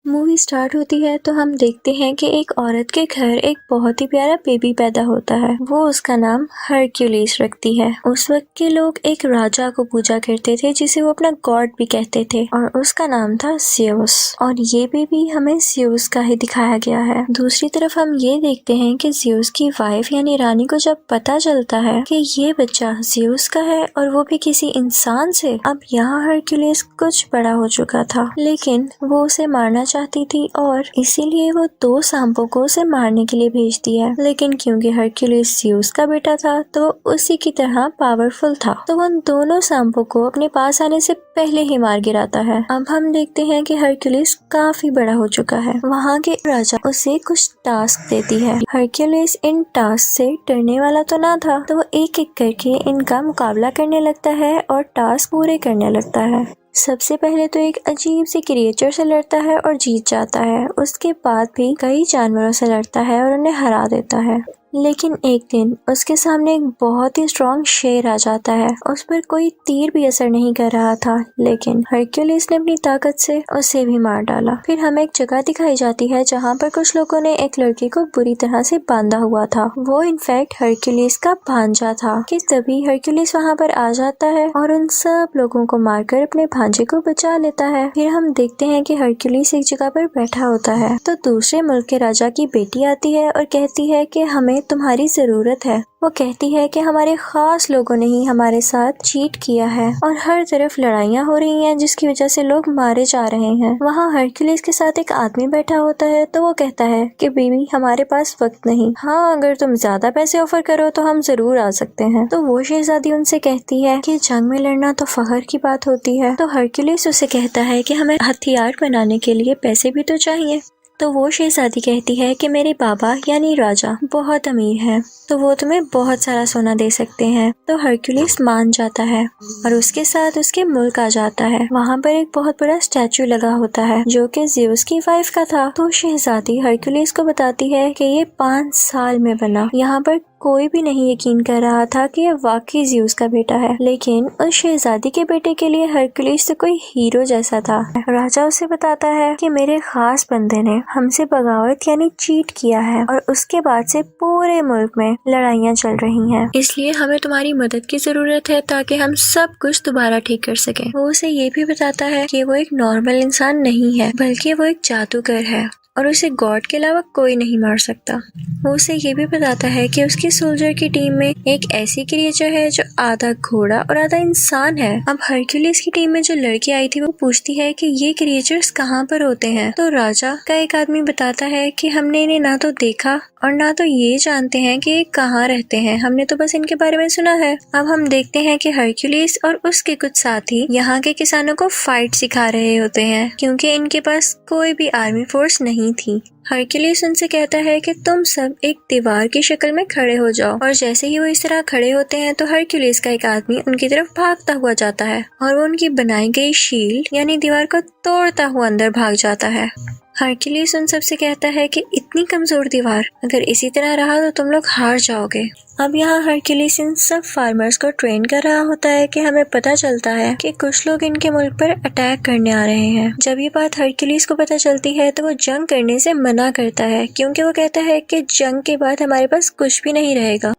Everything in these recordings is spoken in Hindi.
मूवी स्टार्ट होती है तो हम देखते हैं कि एक औरत के घर एक बहुत ही प्यारा बेबी पैदा होता है। वो उसका नाम हरक्यूलिस रखती है। उस वक्त के लोग एक राजा को पूजा करते थे जिसे वो अपना गॉड भी कहते थे और उसका नाम था ज़्यूस। और ये बेबी हमें ज़्यूस का ही दिखाया गया है। दूसरी तरफ हम ये देखते हैं कि ज़्यूस की वाइफ यानी रानी को जब पता चलता है कि ये बच्चा ज़्यूस का है और वो भी किसी इंसान से, अब यहाँ हरक्यूलिस कुछ बड़ा हो चुका था लेकिन वो उसे मारना चाहती थी और इसीलिए वो 2 सांपों को उसे मारने के लिए भेजती है। लेकिन क्योंकि हरक्यूलिस ज़्यूस का बेटा था तो उसी की तरह पावरफुल था, तो उन दोनों सांपों को अपने पास आने से पहले ही मार गिराता है। अब हम देखते हैं कि हरक्यूलिस काफी बड़ा हो चुका है। वहाँ के राजा उसे कुछ टास्क देती है। हरक्यूलिस इन टास्क से डरने वाला तो ना था, तो वो एक एक करके इनका मुकाबला करने लगता है और टास्क पूरे करने लगता है। सबसे पहले तो एक अजीब सी क्रिएचर से लड़ता है और जीत जाता है। उसके बाद भी कई जानवरों से लड़ता है और उन्हें हरा देता है। लेकिन एक दिन उसके सामने एक बहुत ही स्ट्रॉन्ग शेर आ जाता है। उस पर कोई तीर भी असर नहीं कर रहा था, लेकिन हरक्यूलिस ने अपनी ताकत से उसे भी मार डाला। फिर हमें एक जगह दिखाई जाती है जहाँ पर कुछ लोगों ने एक लड़के को बुरी तरह से बांधा हुआ था। वो इनफैक्ट हरक्यूलिस का भांजा था कि तभी हरक्यूलिस वहाँ पर आ जाता है और उन सब लोगों को मारकर अपने भांजे को बचा लेता है। फिर हम देखते हैं कि हरक्यूलिस एक जगह पर बैठा होता है तो दूसरे मुल्क के राजा की बेटी आती है और कहती है कि हमें तुम्हारी जरूरत है। वो कहती है कि हमारे खास लोगों ने ही हमारे साथ चीट किया है और हर तरफ लड़ाइयाँ हो रही हैं जिसकी वजह से लोग मारे जा रहे हैं। वहाँ हरक्यूलिस के साथ एक आदमी बैठा होता है तो वो कहता है कि बीवी हमारे पास वक्त नहीं, हाँ अगर तुम ज्यादा पैसे ऑफर करो तो हम जरूर आ सकते हैं। तो वो शहजादी उनसे कहती है कि जंग में लड़ना तो फख्र की बात होती है। तो हरक्यूलिस उसे कहता है कि हमें हथियार बनाने के लिए पैसे भी तो चाहिए। तो वो शहजादी कहती है कि मेरे बाबा यानी राजा बहुत अमीर हैं, तो वो तुम्हें बहुत सारा सोना दे सकते हैं। तो हरक्यूलिस मान जाता है और उसके साथ उसके मुल्क आ जाता है। वहाँ पर एक बहुत बड़ा स्टैचू लगा होता है जो कि ज़्यूस की वाइफ का था। तो शहजादी हरक्यूलिस को बताती है कि ये 5 साल में बना। यहाँ पर कोई भी नहीं यकीन कर रहा था कि ये वाकई ज़्यूस का बेटा है, लेकिन उस शहजादी के बेटे के लिए हरक्यूलिस तो कोई हीरो जैसा था। राजा उसे बताता है कि मेरे खास बंदे ने हमसे बगावत यानी चीट किया है और उसके बाद से पूरे मुल्क में लड़ाइयाँ चल रही हैं, इसलिए हमें तुम्हारी मदद की जरूरत है ताकि हम सब कुछ दोबारा ठीक कर सकें। वो उसे ये भी बताता है कि वो एक नॉर्मल इंसान नहीं है बल्कि वो एक जादूगर है और उसे गॉड के अलावा कोई नहीं मार सकता। वो उसे ये भी बताता है कि उसकी सोल्जर की टीम में एक ऐसी क्रिएचर है जो आधा घोड़ा और आधा इंसान है। अब हरक्यूलिस की टीम में जो लड़की आई थी वो पूछती है कि ये क्रिएचर्स कहाँ पर होते हैं। तो राजा का एक आदमी बताता है कि हमने इन्हें ना तो देखा और ना तो ये जानते हैं कि ये कहाँ रहते हैं, हमने तो बस इनके बारे में सुना है। अब हम देखते हैं कि हरक्यूलिस और उसके कुछ साथी यहाँ के किसानों को फाइट सिखा रहे होते हैं क्योंकि इनके पास कोई भी आर्मी फोर्स नहीं थी। हरक्यूलिस उनसे कहता है कि तुम सब एक दीवार की शक्ल में खड़े हो जाओ और जैसे ही वो इस तरह खड़े होते हैं तो हरक्यूलिस का एक आदमी उनकी तरफ भागता हुआ जाता है और वो उनकी बनाई गई शील्ड यानी दीवार को तोड़ता हुआ अंदर भाग जाता है। हरक्यूलिस उन सब से कहता है कि इतनी कमजोर दीवार, अगर इसी तरह रहा तो तुम लोग हार जाओगे। अब यहाँ हरक्यूलिस इन सब फार्मर्स को ट्रेन कर रहा होता है कि हमें पता चलता है कि कुछ लोग इनके मुल्क पर अटैक करने आ रहे हैं। जब ये बात हरक्यूलिस को पता चलती है तो वो जंग करने से मना करता है क्योंकि वो कहता है कि जंग के बाद हमारे पास कुछ भी नहीं रहेगा।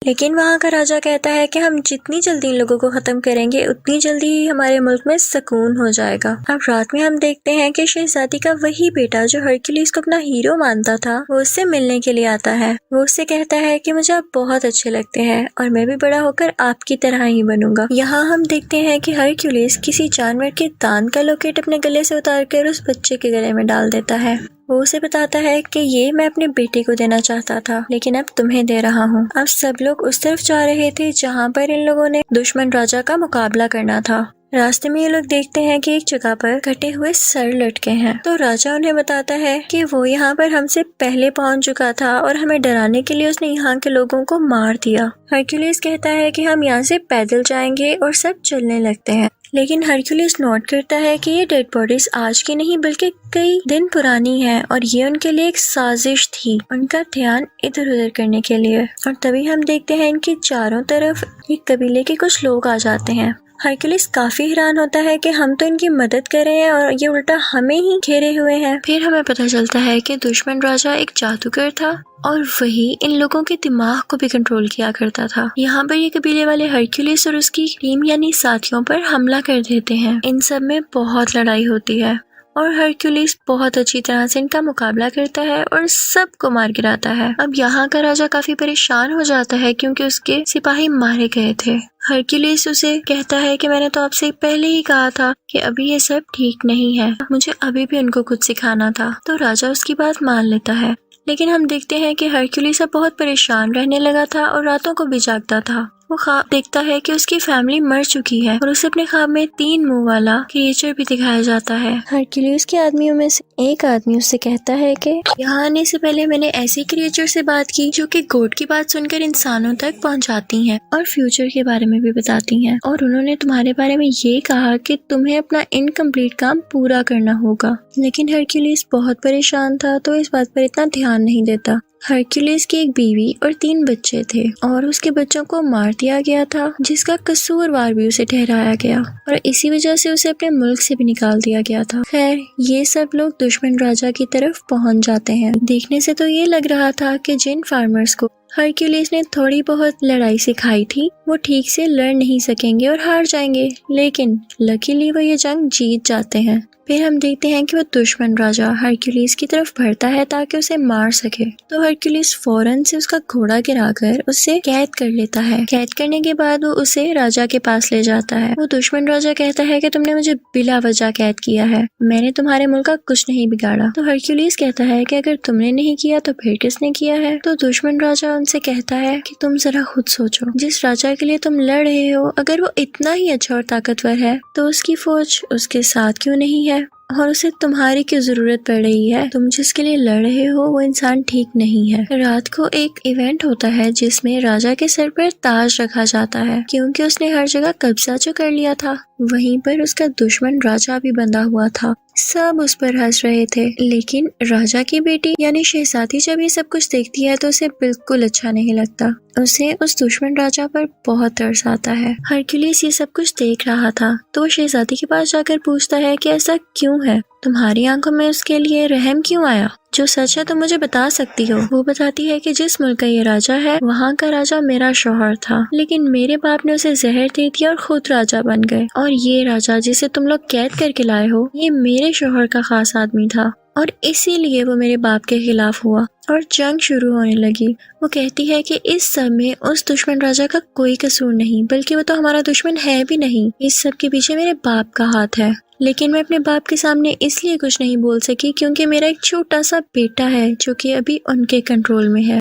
लेकिन वहाँ का राजा कहता है कि हम जितनी जल्दी इन लोगों को खत्म करेंगे उतनी जल्दी ही हमारे मुल्क में सुकून हो जाएगा। अब रात में हम देखते हैं कि शहजादी का वही बेटा जो हरक्यूलिस को अपना हीरो मानता था वो उससे मिलने के लिए आता है। वो उससे कहता है कि मुझे आप बहुत अच्छे लगते हैं और मैं भी बड़ा होकर आपकी तरह ही बनूंगा। यहाँ हम देखते हैं कि हरक्यूलिस किसी जानवर के दांत का लॉकेट अपने गले से उतार कर उस बच्चे के गले में डाल देता है। वो उसे बताता है कि ये मैं अपने बेटे को देना चाहता था लेकिन अब तुम्हें दे रहा हूँ। अब सब लोग उस तरफ जा रहे थे जहाँ पर इन लोगों ने दुश्मन राजा का मुकाबला करना था। रास्ते में ये लोग देखते हैं कि एक जगह पर कटे हुए सर लटके हैं। तो राजा उन्हें बताता है कि वो यहाँ पर हमसे पहले पहुँच चुका था और हमें डराने के लिए उसने यहाँ के लोगों को मार दिया। हरक्यूलिस कहता है कि हम यहाँ से पैदल जाएंगे और सब चलने लगते हैं। लेकिन हरक्यूलिस नोट करता है कि ये डेड बॉडीज आज की नहीं बल्कि कई दिन पुरानी है और ये उनके लिए एक साजिश थी, उनका ध्यान इधर उधर करने के लिए। और तभी हम देखते हैं इनके चारों तरफ एक कबीले के कुछ लोग आ जाते हैं। हरक्यूलिस काफी हैरान होता है कि हम तो इनकी मदद कर रहे हैं और ये उल्टा हमें ही घेरे हुए हैं। फिर हमें पता चलता है कि दुश्मन राजा एक जादूगर था और वही इन लोगों के दिमाग को भी कंट्रोल किया करता था। यहाँ पर ये कबीले वाले हरक्यूलिस और उसकी टीम यानी साथियों पर हमला कर देते हैं। इन सब में बहुत लड़ाई होती है और हरक्यूलिस बहुत अच्छी तरह से इनका मुकाबला करता है और सबको मार गिराता है। अब यहाँ का राजा काफी परेशान हो जाता है क्योंकि उसके सिपाही मारे गए थे। हरक्यूलिस उसे कहता है कि मैंने तो आपसे पहले ही कहा था कि अभी ये सब ठीक नहीं है, मुझे अभी भी उनको कुछ सिखाना था। तो राजा उसकी बात मान लेता है, लेकिन हम देखते हैं कि हरक्यूलिस अब बहुत परेशान रहने लगा था और रातों को भी जागता था। वो ख्वाब देखता है कि उसकी फैमिली मर चुकी है और उसे अपने ख्वाब में 3 मुंह वाला क्रिएचर भी दिखाया जाता है। हरक्यूलिस के आदमियों में से एक आदमी उससे कहता है कि यहाँ आने से पहले मैंने ऐसे क्रिएचर से बात की जो कि गॉड की बात सुनकर इंसानों तक पहुँचाती हैं और फ्यूचर के बारे में भी बताती हैं, और उन्होंने तुम्हारे बारे में ये कहा कि तुम्हें अपना इनकम्प्लीट काम पूरा करना होगा। लेकिन हरक्यूलिस बहुत परेशान था तो इस बात पर इतना ध्यान नहीं देता। हरक्यूलिस की एक बीवी और 3 बच्चे थे और उसके बच्चों को मार दिया गया था, जिसका कसूरवार भी उसे ठहराया गया और इसी वजह से उसे अपने मुल्क से भी निकाल दिया गया था। खैर, ये सब लोग दुश्मन राजा की तरफ पहुंच जाते हैं। देखने से तो ये लग रहा था कि जिन फार्मर्स को हरक्यूलिस ने थोड़ी बहुत लड़ाई सिखाई थी वो ठीक से लड़ नहीं सकेंगे और हार जाएंगे, लेकिन लकीली वो ये जंग जीत जाते हैं। फिर हम देखते हैं कि वो दुश्मन राजा हरक्यूलिस की तरफ बढ़ता है ताकि उसे मार सके। तो हरक्यूलिस फौरन से उसका घोड़ा गिराकर उसे कैद कर लेता है। कैद करने के बाद वो उसे राजा के पास ले जाता है। वो दुश्मन राजा कहता है कि तुमने मुझे बिला वजह कैद किया है, मैंने तुम्हारे मुल्क का कुछ नहीं बिगाड़ा। तो हरक्यूलिस कहता है कि अगर तुमने नहीं किया तो फिर किसने किया है। तो दुश्मन राजा उनसे कहता है कि तुम जरा खुद सोचो, जिस राजा के लिए तुम लड़ रहे हो अगर वो इतना ही अच्छा और ताकतवर है तो उसकी फौज उसके साथ क्यों नहीं है और उसे तुम्हारी क्यों जरूरत पड़ रही है। तुम जिसके लिए लड़ रहे हो वो इंसान ठीक नहीं है। रात को एक इवेंट होता है जिसमें राजा के सर पर ताज रखा जाता है क्योंकि उसने हर जगह कब्जा जो कर लिया था। वहीं पर उसका दुश्मन राजा भी बंधा हुआ था। सब उस पर हंस रहे थे, लेकिन राजा की बेटी यानी शहजादी जब ये सब कुछ देखती है तो उसे बिल्कुल अच्छा नहीं लगता। उसे उस दुश्मन राजा पर बहुत तरस आता है। हरक्यूलिस ये सब कुछ देख रहा था तो वो शहजादी के पास जाकर पूछता है कि ऐसा क्यों है, तुम्हारी आंखों में उसके लिए रहम क्यों आया? जो सच है तो मुझे बता सकती हो। वो बताती है कि जिस मुल्क का ये राजा है वहाँ का राजा मेरा शौहर था, लेकिन मेरे बाप ने उसे जहर दे दिया और खुद राजा बन गए, और ये राजा जिसे तुम लोग कैद करके लाए हो ये मेरे शौहर का खास आदमी था और इसीलिए वो मेरे बाप के खिलाफ हुआ और जंग शुरू होने लगी। वो कहती है कि इस सब में उस दुश्मन राजा का कोई कसूर नहीं, बल्कि वो तो हमारा दुश्मन है भी नहीं। इस सब के पीछे मेरे बाप का हाथ है, लेकिन मैं अपने बाप के सामने इसलिए कुछ नहीं बोल सकी क्योंकि मेरा एक छोटा सा बेटा है जो कि अभी उनके कंट्रोल में है।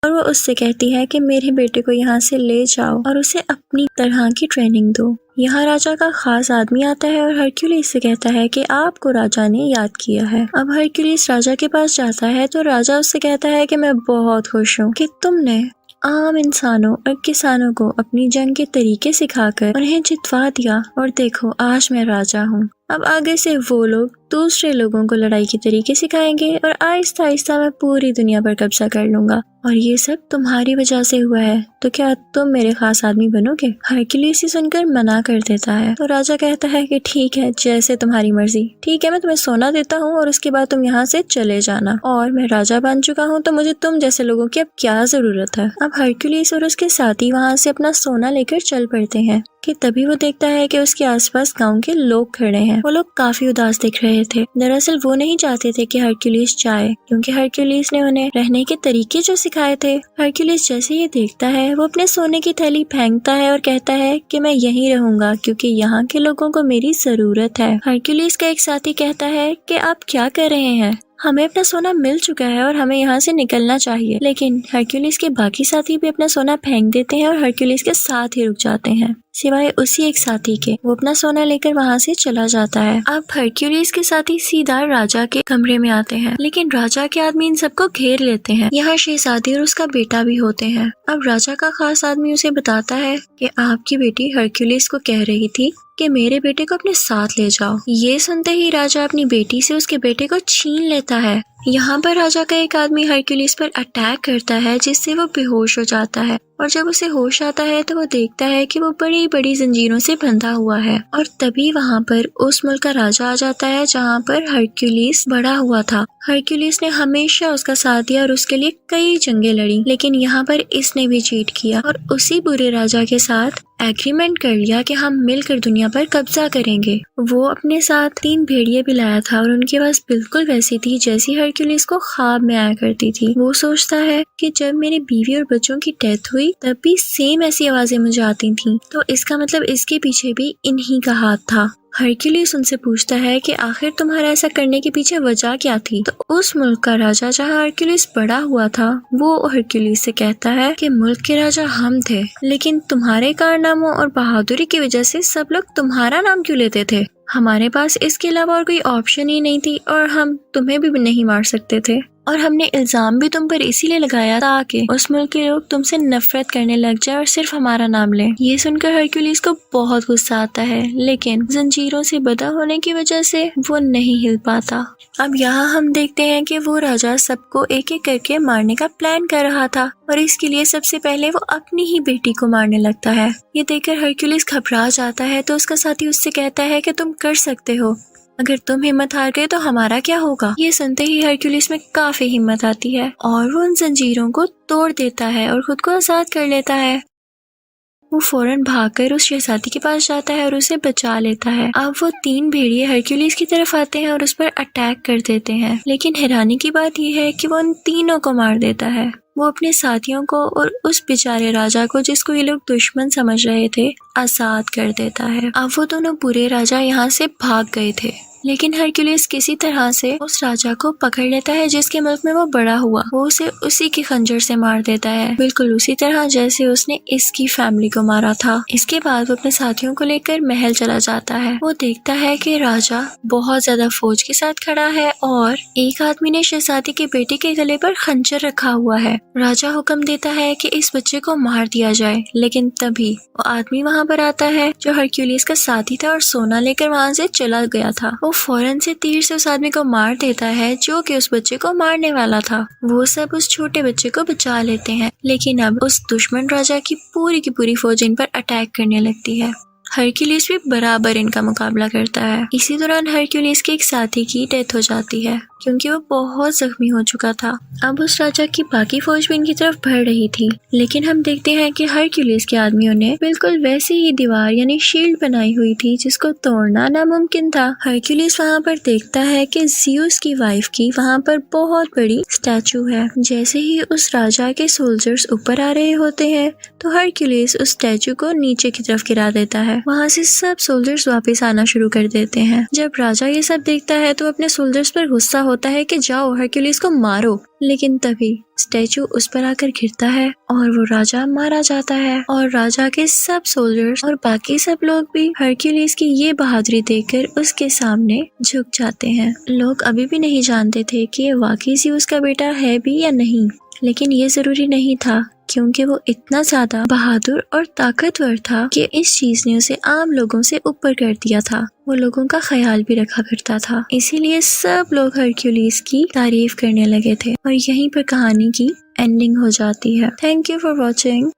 और वो उससे कहती है कि मेरे बेटे को यहाँ से ले जाओ और उसे अपनी तरह की ट्रेनिंग दो। यहाँ राजा का खास आदमी आता है और हरक्यूलिस से कहता है कि आपको राजा ने याद किया है। अब हरक्यूलिस राजा के पास जाता है तो राजा उससे कहता है कि मैं बहुत खुश हूँ कि तुमने आम इंसानों और किसानों को अपनी जंग के तरीके सिखाकर उन्हें जितवा दिया, और देखो आज मैं राजा हूँ। अब आगे से वो लोग दूसरे लोगों को लड़ाई के तरीके सिखाएंगे और आहिस्ता आहिस्ता मैं पूरी दुनिया पर कब्जा कर लूंगा, और ये सब तुम्हारी वजह से हुआ है, तो क्या तुम मेरे खास आदमी बनोगे? हरक्यूलिस सुनकर मना कर देता है तो राजा कहता है कि ठीक है, जैसे तुम्हारी मर्जी। ठीक है, मैं तुम्हें सोना देता हूँ और उसके बाद तुम यहाँ से चले जाना, और मैं राजा बन चुका हूँ तो मुझे तुम जैसे लोगों की अब क्या जरूरत है। अब हरक्यूलिस और उसके साथी वहाँ से अपना सोना लेकर चल पड़ते हैं कि तभी वो देखता है कि उसके आसपास गांव के लोग खड़े हैं। वो लोग काफी उदास दिख रहे थे। दरअसल वो नहीं चाहते थे कि हरक्यूलिस जाए क्योंकि हरक्यूलिस ने उन्हें रहने के तरीके जो सिखाए थे। हरक्यूलिस जैसे ये देखता है वो अपने सोने की थैली फेंकता है और कहता है कि मैं यहीं रहूंगा क्योंकि यहाँ के लोगों को मेरी जरूरत है। हरक्यूलिस का एक साथी कहता है कि आप क्या कर रहे हैं, हमें अपना सोना मिल चुका है और हमें यहाँ से निकलना चाहिए। लेकिन हरक्यूलिस के बाकी साथी भी अपना सोना फेंक देते हैं और हरक्यूलिस के साथ ही रुक जाते हैं, सिवाय उसी एक साथी के। वो अपना सोना लेकर वहाँ से चला जाता है। अब हरक्यूलिस के साथी सीधा राजा के कमरे में आते हैं, लेकिन राजा के आदमी इन सबको घेर लेते हैं। यहाँ शहजादी और उसका बेटा भी होते हैं। अब राजा का खास आदमी उसे बताता है कि आपकी बेटी हरक्यूलिस को कह रही थी कि मेरे बेटे को अपने साथ ले जाओ। ये सुनते ही राजा अपनी बेटी से उसके बेटे को छीन लेता है। यहाँ पर राजा का एक आदमी हरक्यूलिस पर अटैक करता है जिससे वो बेहोश हो जाता है और जब उसे होश आता है तो वो देखता है कि वो बड़ी बड़ी जंजीरों से बंधा हुआ है। और तभी वहाँ पर उस मुल्क का राजा आ जाता है जहाँ पर हरक्यूलिस बड़ा हुआ था। हरक्यूलिस ने हमेशा उसका साथ दिया और उसके लिए कई जंगें लड़ी, लेकिन यहाँ पर इसने भी चीट किया और उसी बुरे राजा के साथ एग्रीमेंट कर लिया कि हम मिलकर दुनिया पर कब्जा करेंगे। वो अपने साथ 3 भेड़िए भी लाया था और उनकी आवाज बिल्कुल वैसी थी जैसी हरक्यूलिस को ख्वाब में आया करती थी। वो सोचता है कि जब मेरी बीवी और बच्चों की डेथ हुई तब भी सेम ऐसी आवाजें मुझे आती थी, तो इसका मतलब इसके पीछे भी इन्हीं का हाथ था। हरक्यूलिस उनसे पूछता है कि आखिर तुम्हारा ऐसा करने के पीछे वजह क्या थी। तो उस मुल्क का राजा जहाँ हरक्यूलिस बड़ा हुआ था वो हरक्यूलिस से कहता है कि मुल्क के राजा हम थे, लेकिन तुम्हारे कारनामों और बहादुरी की वजह से सब लोग तुम्हारा नाम क्यों लेते थे। हमारे पास इसके अलावा और कोई ऑप्शन ही नहीं थी और हम तुम्हें भी नहीं मार सकते थे, और हमने इल्जाम भी तुम पर इसीलिए लगाया ताकि उस मुल्क के लोग तुमसे नफरत करने लग जाए और सिर्फ हमारा नाम लें। ये सुनकर हरक्यूलिस को बहुत गुस्सा आता है, लेकिन जंजीरों से बंधा होने की वजह से वो नहीं हिल पाता। अब यहाँ हम देखते हैं कि वो राजा सबको एक एक करके मारने का प्लान कर रहा था और इसके लिए सबसे पहले वो अपनी ही बेटी को मारने लगता है। ये देखकर हरक्यूलिस घबरा जाता है तो उसका साथी उससे कहता है कि तुम कर सकते हो, अगर तुम हिम्मत हार गए तो हमारा क्या होगा। ये सुनते ही हरक्यूलिस में काफी हिम्मत आती है और वो उन जंजीरों को तोड़ देता है और खुद को आजाद कर लेता है। वो फौरन भागकर उस शहजादी के पास जाता है और उसे बचा लेता है। अब वो 3 भेड़िए हरक्यूलिस की तरफ आते हैं और उस पर अटैक कर देते हैं, लेकिन हैरानी की बात यह है कि वो उन तीनों को मार देता है। वो अपने साथियों को और उस बेचारे राजा को, जिसको ये लोग दुश्मन समझ रहे थे, आजाद कर देता है। अब वो दोनों बुरे राजा यहाँ से भाग गए थे, लेकिन हरक्यूलिस किसी तरह से उस राजा को पकड़ लेता है जिसके मुल्क में वो बड़ा हुआ। वो उसे उसी के खंजर से मार देता है, बिल्कुल उसी तरह जैसे उसने इसकी फैमिली को मारा था। इसके बाद वो अपने साथियों को लेकर महल चला जाता है। वो देखता है कि राजा बहुत ज्यादा फौज के साथ खड़ा है और एक आदमी ने शहजादी के बेटे के गले पर खंजर रखा हुआ है। राजा हुक्म देता है कि इस बच्चे को मार दिया जाए, लेकिन तभी वो आदमी वहाँ पर आता है जो हरक्यूलिस का साथी था और सोना लेकर वहाँ से चला गया था। वो फौरन से तीर से उस आदमी को मार देता है जो कि उस बच्चे को मारने वाला था। वो सब उस छोटे बच्चे को बचा लेते हैं, लेकिन अब उस दुश्मन राजा की पूरी फौज इन पर अटैक करने लगती है। हरक्यूलिस भी बराबर इनका मुकाबला करता है। इसी दौरान हरक्यूलिस के एक साथी की डेथ हो जाती है क्योंकि वो बहुत जख्मी हो चुका था। अब उस राजा की बाकी फौज भी इनकी तरफ बढ़ रही थी, लेकिन हम देखते हैं कि हरक्यूलिस के आदमियों ने बिल्कुल वैसी ही दीवार यानी शील्ड बनाई हुई थी जिसको तोड़ना नामुमकिन था। हरक्यूलिस वहाँ पर देखता है कि ज़्यूस की वाइफ की वहाँ पर बहुत बड़ी स्टैचू है। जैसे ही उस राजा के सोल्जर्स ऊपर आ रहे होते हैं तो हरक्यूलिस उस स्टैचू को नीचे की तरफ गिरा देता है। वहाँ से सब सोल्जर्स वापस आना शुरू कर देते हैं। जब राजा ये सब देखता है तो अपने सोल्जर्स पर गुस्सा होता है कि जाओ हरक्यूलिस को मारो, लेकिन तभी स्टैचू उस पर आकर गिरता है और वो राजा मारा जाता है और राजा के सब सोल्जर्स और बाकी सब लोग भी हरक्यूलिस की ये बहादुरी देखकर उसके सामने झुक जाते हैं। लोग अभी भी नहीं जानते थे कि ये वाकई ज़्यूस का बेटा है भी या नहीं, लेकिन ये जरूरी नहीं था क्योंकि वो इतना ज्यादा बहादुर और ताकतवर था कि इस चीज ने उसे आम लोगों से ऊपर कर दिया था। वो लोगों का ख्याल भी रखा करता था, इसीलिए सब लोग हरक्यूलिस की तारीफ करने लगे थे और यहीं पर कहानी की एंडिंग हो जाती है। Thank you for watching.